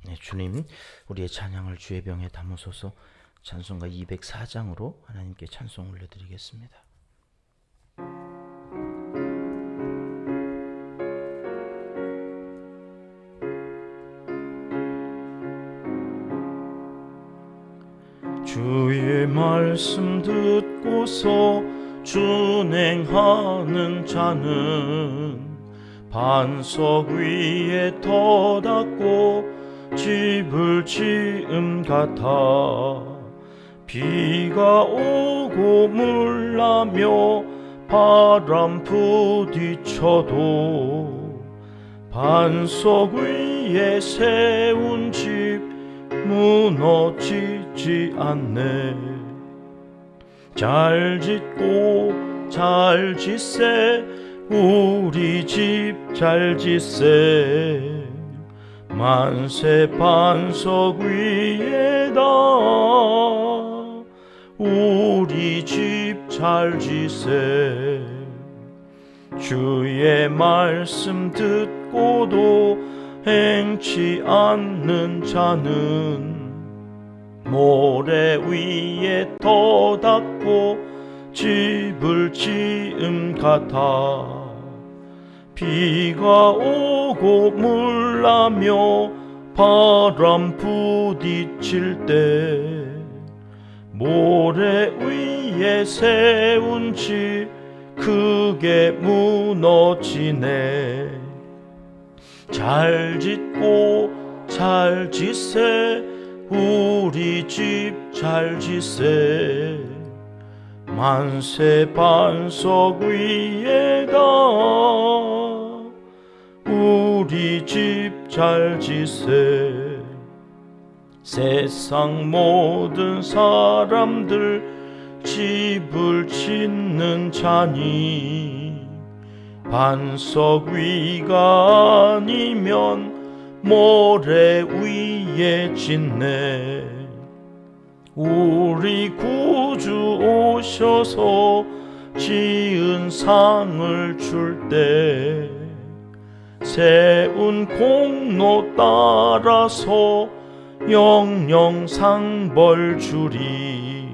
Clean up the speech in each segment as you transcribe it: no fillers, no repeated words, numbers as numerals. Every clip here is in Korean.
네, 주님, 우리의 찬양을 주의 병에 담으소서. 찬송가 204장으로 하나님께 찬송 올려드리겠습니다. 주의 말씀 듣고서 준행하는 자는 반석 위에 터닫고 집을 지음 같아. 비가 오고 물나며 바람 부딪혀도 반석 위에 세운 집 무너지지 않네. 잘 짓고 잘 짓세, 우리 집 잘 짓세. 만세 반석 위에다 우리 집 잘 짓세. 주의 말씀 듣고도 행치 않는 자는 모래 위에 터닫고 집을 지음 같아. 비가 오고 물나며 바람 부딪힐 때 모래 위에 세운 집 크게 무너지네. 잘 짓고 잘 짓세, 우리 집 잘 짓세. 만세 반석 위에다 우리 집 잘 짓세. 세상 모든 사람들 집을 짓는 자니 반석 위가 아니면 모래 위에 짓네. 우리 구주 오셔서 지은 상을 줄 때 세운 공로 따라서 영영 상벌 주리.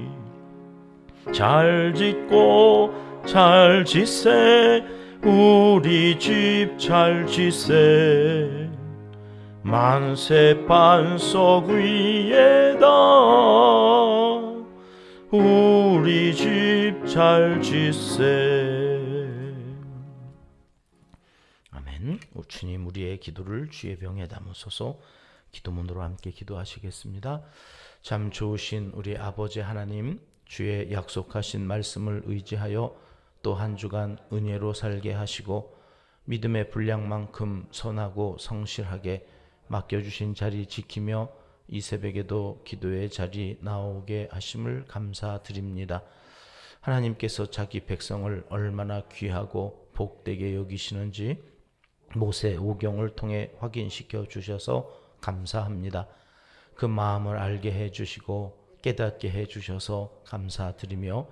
잘 짓고 잘 짓세, 우리 집 잘 짓세. 만세 반석 위에다 우리 집 잘 짓세. 아멘. 주님, 우리의 기도를 주의 병에 담으소서. 기도문으로 함께 기도하시겠습니다. 참 좋으신 우리 아버지 하나님, 주의 약속하신 말씀을 의지하여 또 한 주간 은혜로 살게 하시고 믿음의 분량만큼 선하고 성실하게 맡겨주신 자리 지키며 이 새벽에도 기도의 자리 나오게 하심을 감사드립니다. 하나님께서 자기 백성을 얼마나 귀하고 복되게 여기시는지 모세 오경을 통해 확인시켜 주셔서 감사합니다. 그 마음을 알게 해주시고 깨닫게 해주셔서 감사드리며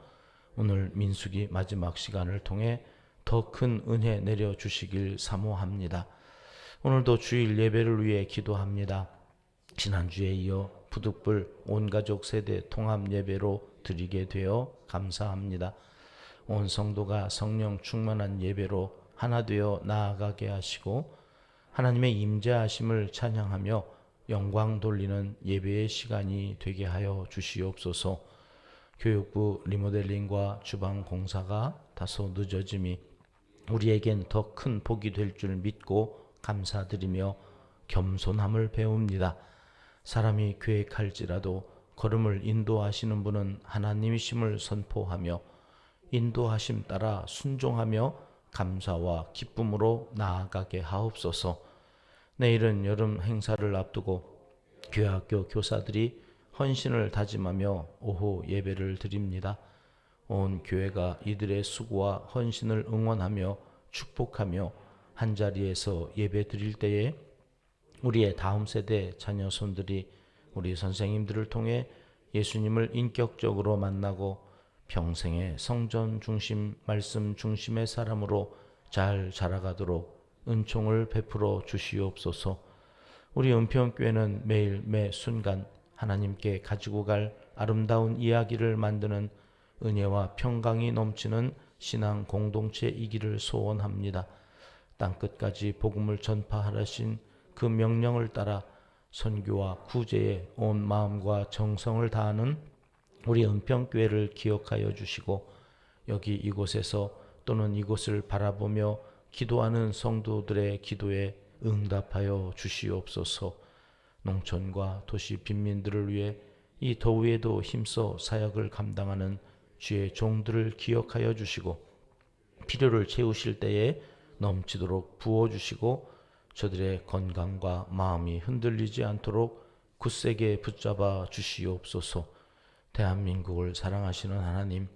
오늘 민수기 마지막 시간을 통해 더 큰 은혜 내려주시길 사모합니다. 오늘도 주일 예배를 위해 기도합니다. 지난주에 이어 부득불 온가족 세대 통합 예배로 드리게 되어 감사합니다. 온 성도가 성령 충만한 예배로 하나 되어 나아가게 하시고 하나님의 임재하심을 찬양하며 영광 돌리는 예배의 시간이 되게 하여 주시옵소서. 교육부 리모델링과 주방 공사가 다소 늦어짐이 우리에겐 더 큰 복이 될 줄 믿고 감사드리며 겸손함을 배웁니다. 사람이 계획할지라도 걸음을 인도하시는 분은 하나님이심을 선포하며 인도하심 따라 순종하며 감사와 기쁨으로 나아가게 하옵소서. 내일은 여름 행사를 앞두고 교회학교 교사들이 헌신을 다짐하며 오후 예배를 드립니다. 온 교회가 이들의 수고와 헌신을 응원하며 축복하며 한자리에서 예배 드릴 때에 우리의 다음 세대 자녀손들이 우리 선생님들을 통해 예수님을 인격적으로 만나고 평생의 성전 중심, 말씀 중심의 사람으로 잘 자라가도록 은총을 베풀어 주시옵소서. 우리 은평교회는 매일 매 순간 하나님께 가지고 갈 아름다운 이야기를 만드는 은혜와 평강이 넘치는 신앙 공동체이기를 소원합니다. 땅끝까지 복음을 전파하라신 그 명령을 따라 선교와 구제에 온 마음과 정성을 다하는 우리 은평교회를 기억하여 주시고, 여기 이곳에서 또는 이곳을 바라보며 기도하는 성도들의 기도에 응답하여 주시옵소서. 농촌과 도시 빈민들을 위해 이 더위에도 힘써 사역을 감당하는 주의 종들을 기억하여 주시고, 필요를 채우실 때에 넘치도록 부어주시고, 저들의 건강과 마음이 흔들리지 않도록 굳세게 붙잡아 주시옵소서. 대한민국을 사랑하시는 하나님,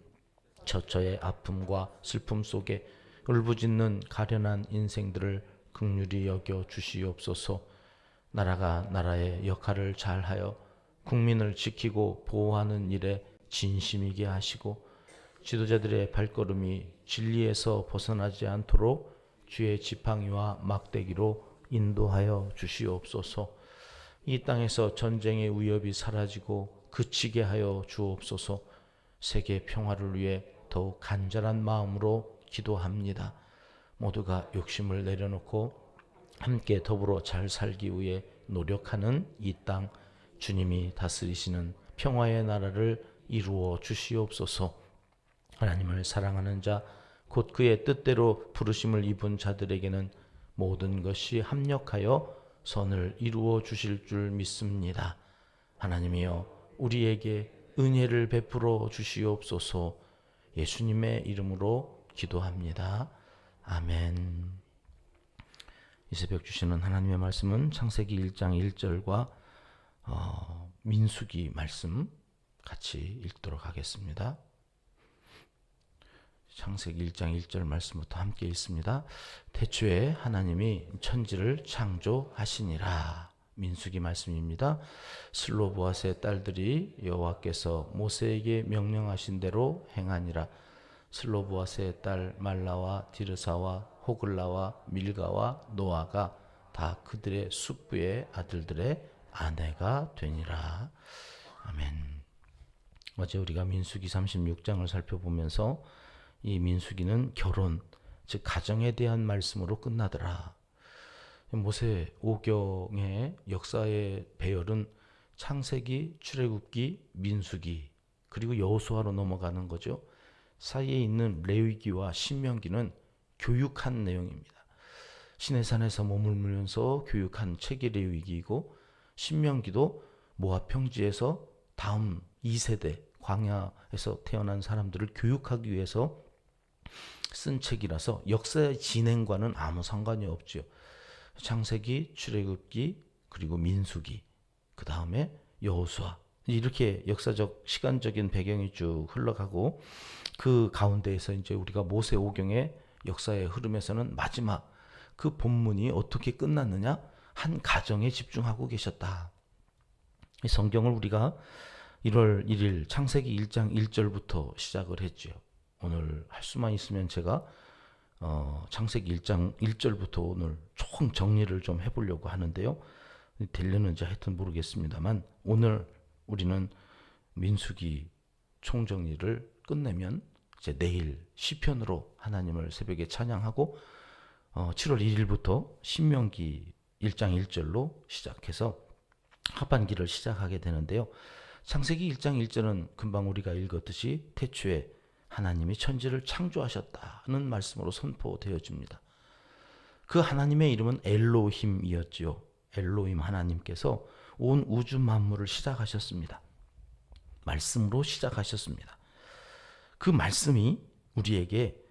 처처의 아픔과 슬픔 속에 울부짖는 가련한 인생들을 긍휼히 여겨 주시옵소서. 나라가 나라의 역할을 잘하여 국민을 지키고 보호하는 일에 진심이게 하시고, 지도자들의 발걸음이 진리에서 벗어나지 않도록 주의 지팡이와 막대기로 인도하여 주시옵소서. 이 땅에서 전쟁의 위협이 사라지고 그치게 하여 주옵소서. 세계 평화를 위해 더욱 간절한 마음으로 기도합니다. 모두가 욕심을 내려놓고 함께 더불어 잘 살기 위해 노력하는 이 땅, 주님이 다스리시는 평화의 나라를 이루어 주시옵소서. 하나님을 사랑하는 자, 곧 그의 뜻대로 부르심을 입은 자들에게는 모든 것이 합력하여 선을 이루어 주실 줄 믿습니다. 하나님이여, 우리에게 은혜를 베풀어 주시옵소서. 예수님의 이름으로 기도합니다. 아멘. 이 새벽 주시는 하나님의 말씀은 창세기 1장 1절과 민수기 말씀 같이 읽도록 하겠습니다. 창세기 1장 1절 말씀부터 함께 읽습니다. 태초에 하나님이 천지를 창조하시니라. 민수기 말씀입니다. 슬로보앗의 딸들이 여호와께서 모세에게 명령하신 대로 행하니라. 슬로보앗의 딸 말라와 디르사와 호글라와 밀가와 노아가 다 그들의 숙부의 아들들의 아내가 되니라. 아멘. 어제 우리가 민수기 36장을 살펴보면서 이 민수기는 결혼, 즉 가정에 대한 말씀으로 끝나더라. 모세 오경의 역사의 배열은 창세기, 출애굽기, 민수기, 그리고 여호수아로 넘어가는 거죠. 사이에 있는 레위기와 신명기는 교육한 내용입니다. 시내산에서 머물면서 교육한 책이 레위기이고, 신명기도 모압 평지에서 다음 2세대 광야에서 태어난 사람들을 교육하기 위해서 쓴 책이라서 역사의 진행과는 아무 상관이 없죠. 창세기, 출애굽기, 그리고 민수기, 그 다음에 여호수아, 이렇게 역사적 시간적인 배경이 쭉 흘러가고, 그 가운데에서 이제 우리가 모세 오경의 역사의 흐름에서는 마지막 그 본문이 어떻게 끝났느냐, 한 가정에 집중하고 계셨다. 이 성경을 우리가 1월 1일 창세기 1장 1절부터 시작을 했죠. 오늘 할 수만 있으면 제가 창세기 1장 1절부터 오늘 총 정리를 좀 해보려고 하는데요. 되려는지 하여튼 모르겠습니다만, 오늘 우리는 민수기 총정리를 끝내면 이제 내일 시편으로 하나님을 새벽에 찬양하고 7월 1일부터 신명기 1장 1절로 시작해서 하반기를 시작하게 되는데요. 창세기 1장 1절은 금방 우리가 읽었듯이 태초에 하나님이 천지를 창조하셨다는 말씀으로 선포되어집니다. 그 하나님의 이름은 엘로힘이었지요. 엘로힘 하나님께서 온 우주 만물을 시작하셨습니다. 말씀으로 시작하셨습니다. 그 말씀이 우리에게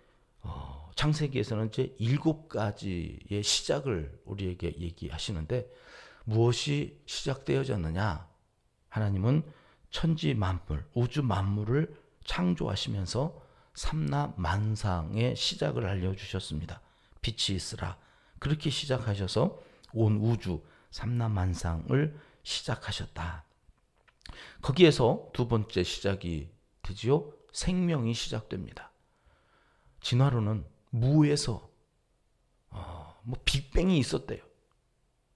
창세기에서는 이제 7가지의 시작을 우리에게 얘기하시는데, 무엇이 시작되어졌느냐? 하나님은 천지 만물, 우주 만물을 창조하시면서 삼라 만상의 시작을 알려주셨습니다. 빛이 있으라. 그렇게 시작하셔서 온 우주 삼라 만상을 시작하셨다. 거기에서 두 번째 시작이 되지요. 생명이 시작됩니다. 진화론은 무에서 빅뱅이 있었대요.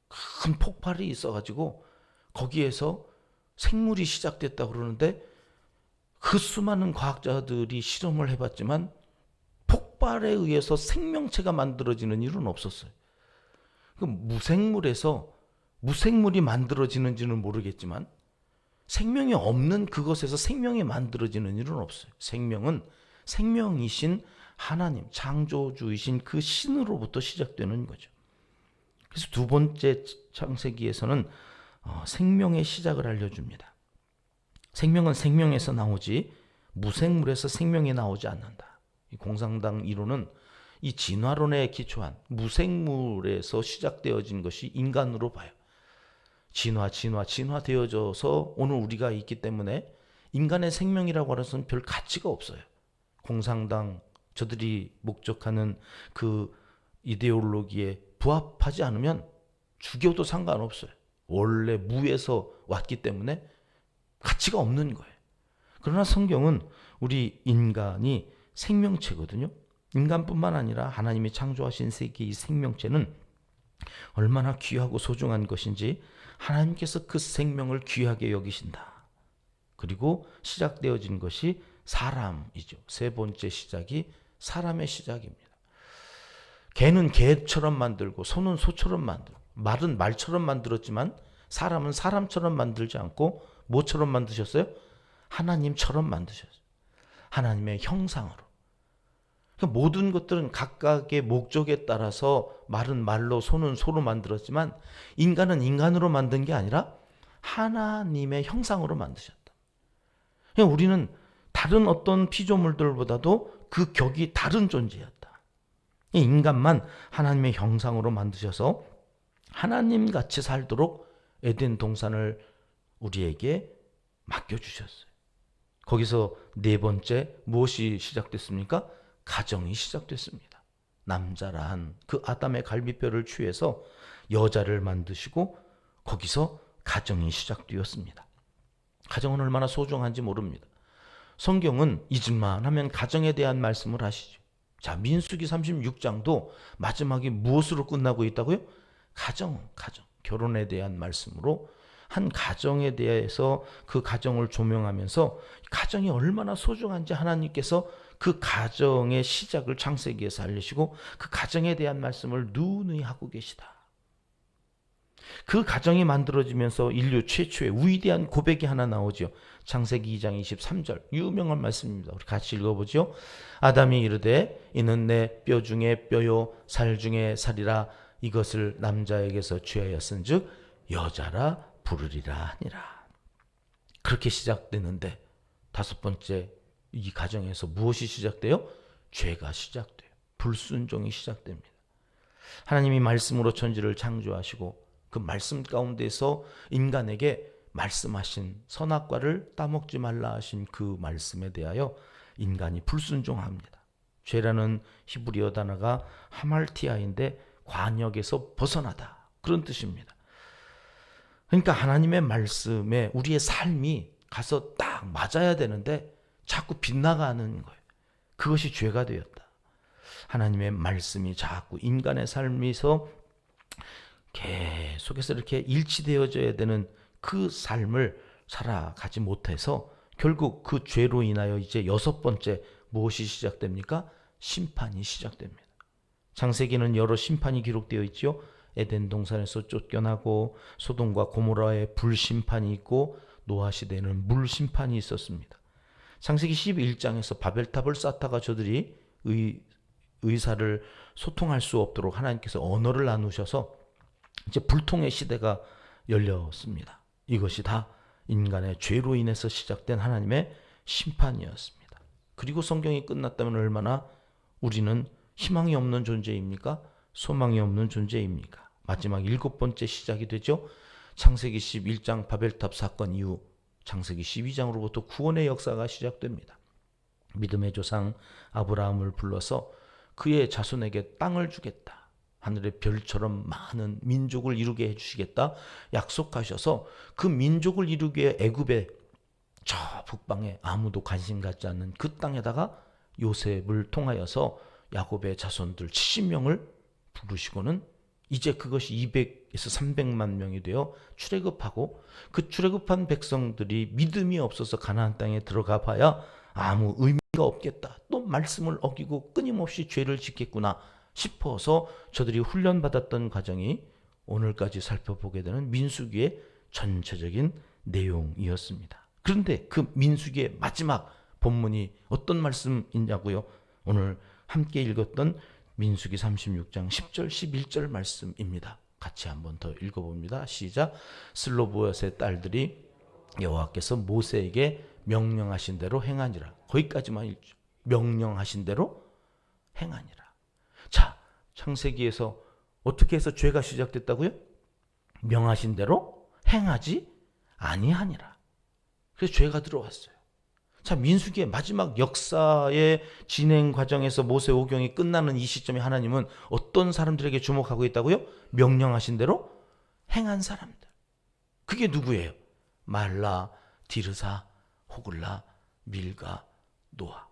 큰 폭발이 있어가지고 거기에서 생물이 시작됐다고 그러는데 그 수많은 과학자들이 실험을 해봤지만 폭발에 의해서 생명체가 만들어지는 일은 없었어요. 그 무생물에서 무생물이 만들어지는지는 모르겠지만 생명이 없는 그것에서 생명이 만들어지는 일은 없어요. 생명은 생명이신 하나님, 창조주이신 그 신으로부터 시작되는 거죠. 그래서 두 번째 창세기에서는 생명의 시작을 알려줍니다. 생명은 생명에서 나오지 무생물에서 생명이 나오지 않는다. 이 공상당 이론은 이 진화론에 기초한 무생물에서 시작되어진 것이 인간으로 봐요. 진화되어져서 오늘 우리가 있기 때문에 인간의 생명이라고 하는 것은 별 가치가 없어요. 공상당 저들이 목적하는 그 이데올로기에 부합하지 않으면 죽여도 상관없어요. 원래 무에서 왔기 때문에 가치가 없는 거예요. 그러나 성경은 우리 인간이 생명체거든요. 인간뿐만 아니라 하나님이 창조하신 세계의 생명체는 얼마나 귀하고 소중한 것인지 하나님께서 그 생명을 귀하게 여기신다. 그리고 시작되어진 것이 사람이죠. 세 번째 시작이 사람의 시작입니다. 개는 개처럼 만들고 소는 소처럼 만들고 말은 말처럼 만들었지만 사람은 사람처럼 만들지 않고 뭐처럼 만드셨어요? 하나님처럼 만드셨어요. 하나님의 형상으로. 그러니까 모든 것들은 각각의 목적에 따라서 말은 말로 소는 소로 만들었지만 인간은 인간으로 만든 게 아니라 하나님의 형상으로 만드셨다. 그러니까 우리는 다른 어떤 피조물들보다도 그 격이 다른 존재였다. 인간만 하나님의 형상으로 만드셔서 하나님같이 살도록 에덴 동산을 우리에게 맡겨주셨어요. 거기서 네 번째 무엇이 시작됐습니까? 가정이 시작됐습니다. 남자라 한 그 아담의 갈비뼈를 취해서 여자를 만드시고 거기서 가정이 시작되었습니다. 가정은 얼마나 소중한지 모릅니다. 성경은 잊을만 하면 가정에 대한 말씀을 하시죠. 자, 민수기 36장도 마지막에 무엇으로 끝나고 있다고요? 가정. 결혼에 대한 말씀으로 한 가정에 대해서 그 가정을 조명하면서 가정이 얼마나 소중한지 하나님께서 그 가정의 시작을 창세기에서 알리시고 그 가정에 대한 말씀을 누누이 하고 계시다. 그 가정이 만들어지면서 인류 최초의 위대한 고백이 하나 나오죠. 창세기 2장 23절 유명한 말씀입니다. 우리 같이 읽어보죠. 아담이 이르되 이는 내 뼈 중에 뼈요 살 중에 살이라 이것을 남자에게서 취하였은즉 여자라 부르리라 하니라. 그렇게 시작되는데 다섯 번째 이 가정에서 무엇이 시작돼요? 죄가 시작돼요. 불순종이 시작됩니다. 하나님이 말씀으로 천지를 창조하시고 그 말씀 가운데서 인간에게 말씀하신 선악과를 따먹지 말라 하신 그 말씀에 대하여 인간이 불순종합니다. 죄라는 히브리어 단어가 하말티아인데 관역에서 벗어나다 그런 뜻입니다. 그러니까 하나님의 말씀에 우리의 삶이 가서 딱 맞아야 되는데 자꾸 빗나가는 거예요. 그것이 죄가 되었다. 하나님의 말씀이 자꾸 인간의 삶에서 계속해서 이렇게 일치되어져야 되는 그 삶을 살아가지 못해서 결국 그 죄로 인하여 이제 여섯 번째 무엇이 시작됩니까? 심판이 시작됩니다. 창세기는 여러 심판이 기록되어 있죠. 에덴 동산에서 쫓겨나고 소돔과 고모라의 불심판이 있고 노아 시대에는 물심판이 있었습니다. 창세기 11장에서 바벨탑을 쌓다가 저들이 의사를 소통할 수 없도록 하나님께서 언어를 나누셔서 이제 불통의 시대가 열렸습니다. 이것이 다 인간의 죄로 인해서 시작된 하나님의 심판이었습니다. 그리고 성경이 끝났다면 얼마나 우리는 희망이 없는 존재입니까? 소망이 없는 존재입니까? 마지막 일곱 번째 시작이 되죠. 창세기 11장 바벨탑 사건 이후 창세기 12장으로부터 구원의 역사가 시작됩니다. 믿음의 조상 아브라함을 불러서 그의 자손에게 땅을 주겠다. 하늘의 별처럼 많은 민족을 이루게 해주시겠다. 약속하셔서 그 민족을 이루기 위해 애굽의 저 북방에 아무도 관심 갖지 않는 그 땅에다가 요셉을 통하여서 야곱의 자손들 70명을 부르시고는 이제 그것이 200에서 300만 명이 되어 출애굽하고 그 출애굽한 백성들이 믿음이 없어서 가나안 땅에 들어가 봐야 아무 의미가 없겠다. 또 말씀을 어기고 끊임없이 죄를 짓겠구나 싶어서 저들이 훈련받았던 과정이 오늘까지 살펴보게 되는 민수기의 전체적인 내용이었습니다. 그런데 그 민수기의 마지막 본문이 어떤 말씀이냐고요? 오늘 함께 읽었던 민수기 36장 10절 11절 말씀입니다. 같이 한번 더 읽어봅니다. 시작. 슬로보앗의 딸들이 여호와께서 모세에게 명령하신 대로 행하니라. 거기까지만 읽죠. 명령하신 대로 행하니라. 자, 창세기에서 어떻게 해서 죄가 시작됐다고요? 명하신 대로 행하지 아니하니라. 그래서 죄가 들어왔어요. 자, 민수기의 마지막 역사의 진행 과정에서 모세 오경이 끝나는 이 시점에 하나님은 어떤 사람들에게 주목하고 있다고요? 명령하신 대로 행한 사람들. 그게 누구예요? 말라, 디르사, 호글라, 밀가, 노아.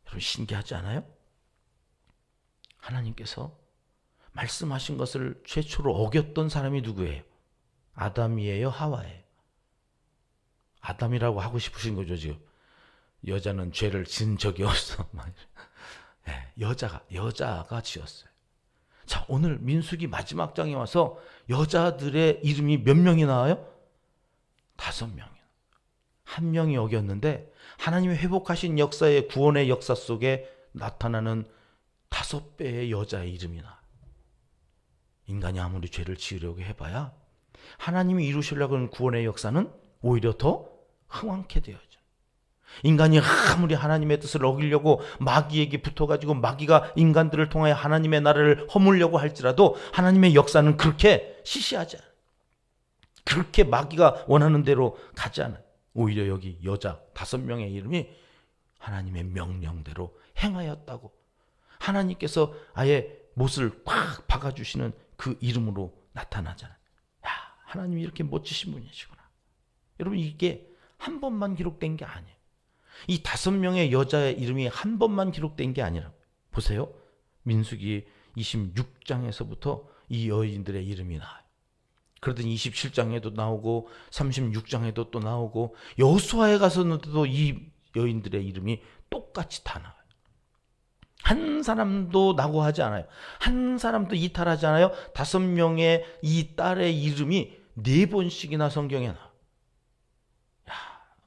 여러분 신기하지 않아요? 하나님께서 말씀하신 것을 최초로 어겼던 사람이 누구예요? 아담이에요? 하와예요? 아담이라고 하고 싶으신 거죠 지금. 여자는 죄를 지은 적이 없어. 네, 여자가 지었어요. 자, 오늘 민수기 마지막 장에 와서 여자들의 이름이 몇 명이 나와요? 5명이. 한 명이 어겼는데 하나님이 회복하신 역사의 구원의 역사 속에 나타나는 5배의 여자의 이름이 나와요. 인간이 아무리 죄를 지으려고 해봐야 하나님이 이루시려고 하는 구원의 역사는 오히려 더 흥왕케 되어져. 인간이 아무리 하나님의 뜻을 어기려고 마귀에게 붙어가지고 마귀가 인간들을 통하여 하나님의 나라를 허물려고 할지라도 하나님의 역사는 그렇게 시시하지 않아요. 그렇게 마귀가 원하는 대로 가지 않아요. 오히려 여기 여자 5명의 이름이 하나님의 명령대로 행하였다고. 하나님께서 아예 못을 팍 박아주시는 그 이름으로 나타나잖아요. 야, 하나님이 이렇게 멋지신 분이시구나. 여러분 이게 한 번만 기록된 게 아니에요. 이 5명의 여자의 이름이 한 번만 기록된 게 아니라 보세요. 민수기 26장에서부터 이 여인들의 이름이 나와요. 그러더니 27장에도 나오고 36장에도 또 나오고 여호수아에 가서는도 이 여인들의 이름이 똑같이 다 나와요. 한 사람도 나고 하지 않아요. 한 사람도 이탈하지 않아요. 5명의 이 딸의 이름이 4번씩이나 성경에 나와요.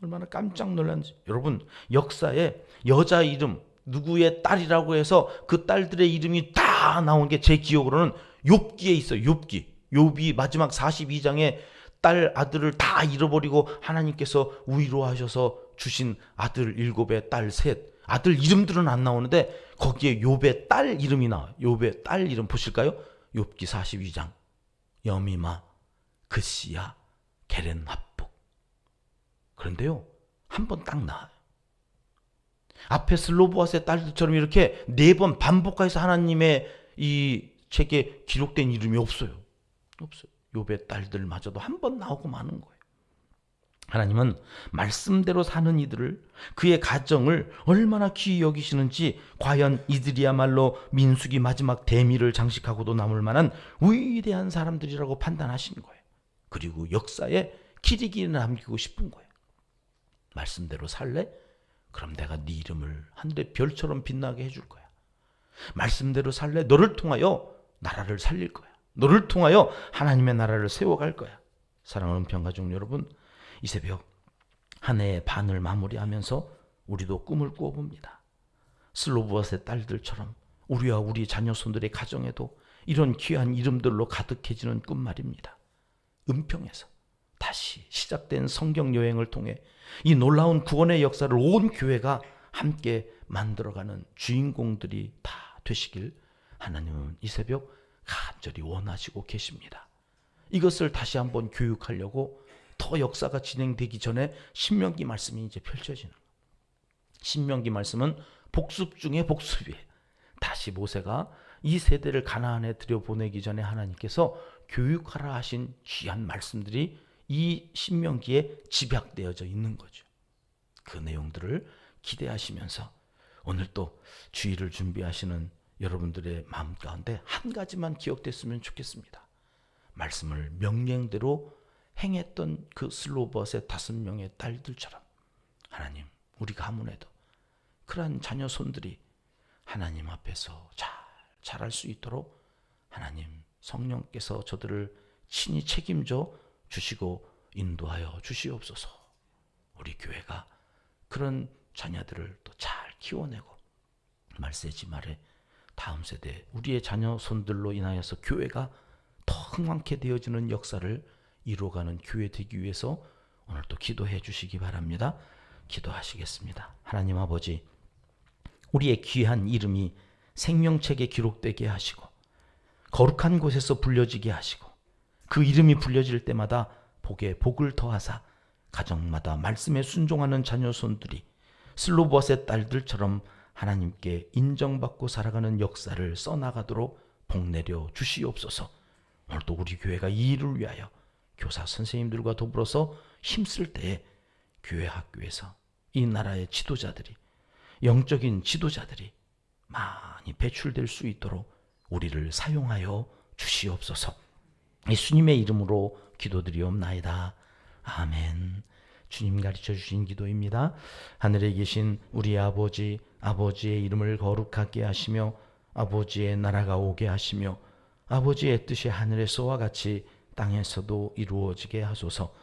얼마나 깜짝 놀랐는지. 여러분 역사에 여자 이름 누구의 딸이라고 해서 그 딸들의 이름이 다 나온 게 제 기억으로는 욥기에 있어요. 욥이 마지막 42장에 딸 아들을 다 잃어버리고 하나님께서 위로하셔서 주신 아들 7에 딸 3. 아들 이름들은 안 나오는데 거기에 욥의 딸 이름이 나와요. 욥의 딸 이름 보실까요? 욥기 42장 여미마, 그시야, 게렌합. 그런데요, 한 번 딱 나와요. 앞에 슬로보앗의 딸들처럼 이렇게 4번 반복해서 하나님의 이 책에 기록된 이름이 없어요. 욥의 딸들마저도 한 번 나오고 마는 거예요. 하나님은 말씀대로 사는 이들을, 그의 가정을 얼마나 귀히 여기시는지, 과연 이들이야말로 민수기 마지막 대미를 장식하고도 남을 만한 위대한 사람들이라고 판단하신 거예요. 그리고 역사에 기리기를 남기고 싶은 거예요. 말씀대로 살래? 그럼 내가 네 이름을 하늘의 별처럼 빛나게 해줄 거야. 말씀대로 살래? 너를 통하여 나라를 살릴 거야. 너를 통하여 하나님의 나라를 세워갈 거야. 사랑하는 평가족 여러분, 이 새벽 한 해의 반을 마무리하면서 우리도 꿈을 꾸어봅니다. 슬로보앗의 딸들처럼 우리와 우리 자녀손들의 가정에도 이런 귀한 이름들로 가득해지는 꿈 말입니다. 은평에서 다시 시작된 성경 여행을 통해 이 놀라운 구원의 역사를 온 교회가 함께 만들어가는 주인공들이 다 되시길 하나님은 이 새벽 간절히 원하시고 계십니다. 이것을 다시 한번 교육하려고 더 역사가 진행되기 전에 신명기 말씀이 이제 펼쳐지는 거예요. 신명기 말씀은 복습 중에 복습이에요. 다시 모세가 이 세대를 가나안에 들여보내기 전에 하나님께서 교육하라 하신 귀한 말씀들이 이 신명기에 집약되어져 있는 거죠. 그 내용들을 기대하시면서 오늘 또 주일을 준비하시는 여러분들의 마음 가운데 한 가지만 기억됐으면 좋겠습니다. 말씀을 명령대로 행했던 그 슬로봇의 5명의 딸들처럼 하나님, 우리 가문에도 그러한 자녀 손들이 하나님 앞에서 잘 자랄 수 있도록 하나님 성령께서 저들을 친히 책임져 주시고 인도하여 주시옵소서. 우리 교회가 그런 자녀들을 또 잘 키워내고 말세지 말에 다음 세대 우리의 자녀 손들로 인하여서 교회가 더 흥왕케 되어지는 역사를 이루어가는 교회 되기 위해서 오늘 또 기도해 주시기 바랍니다. 기도하시겠습니다. 하나님 아버지, 우리의 귀한 이름이 생명책에 기록되게 하시고 거룩한 곳에서 불려지게 하시고 그 이름이 불려질 때마다 복에 복을 더하사 가정마다 말씀에 순종하는 자녀 손들이 슬로봇의 딸들처럼 하나님께 인정받고 살아가는 역사를 써나가도록 복내려 주시옵소서. 오늘도 우리 교회가 이 일을 위하여 교사 선생님들과 더불어서 힘쓸 때에 교회 학교에서 이 나라의 지도자들이, 영적인 지도자들이 많이 배출될 수 있도록 우리를 사용하여 주시옵소서. 예수님의 이름으로 기도드리옵나이다. 아멘. 주님 가르쳐 주신 기도입니다. 하늘에 계신 우리 아버지, 아버지의 이름을 거룩하게 하시며 아버지의 나라가 오게 하시며 아버지의 뜻이 하늘에서와 같이 땅에서도 이루어지게 하소서.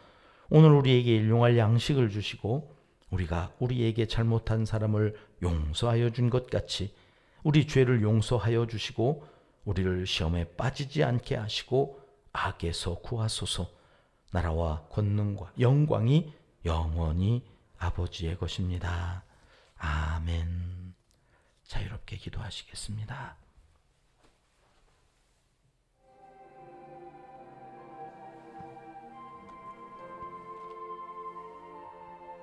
오늘 우리에게 일용할 양식을 주시고 우리가 우리에게 잘못한 사람을 용서하여 준 것 같이 우리 죄를 용서하여 주시고 우리를 시험에 빠지지 않게 하시고 악에서 구하소서. 나라와 권능과 영광이 영원히 아버지의 것입니다. 아멘. 자유롭게 기도하시겠습니다.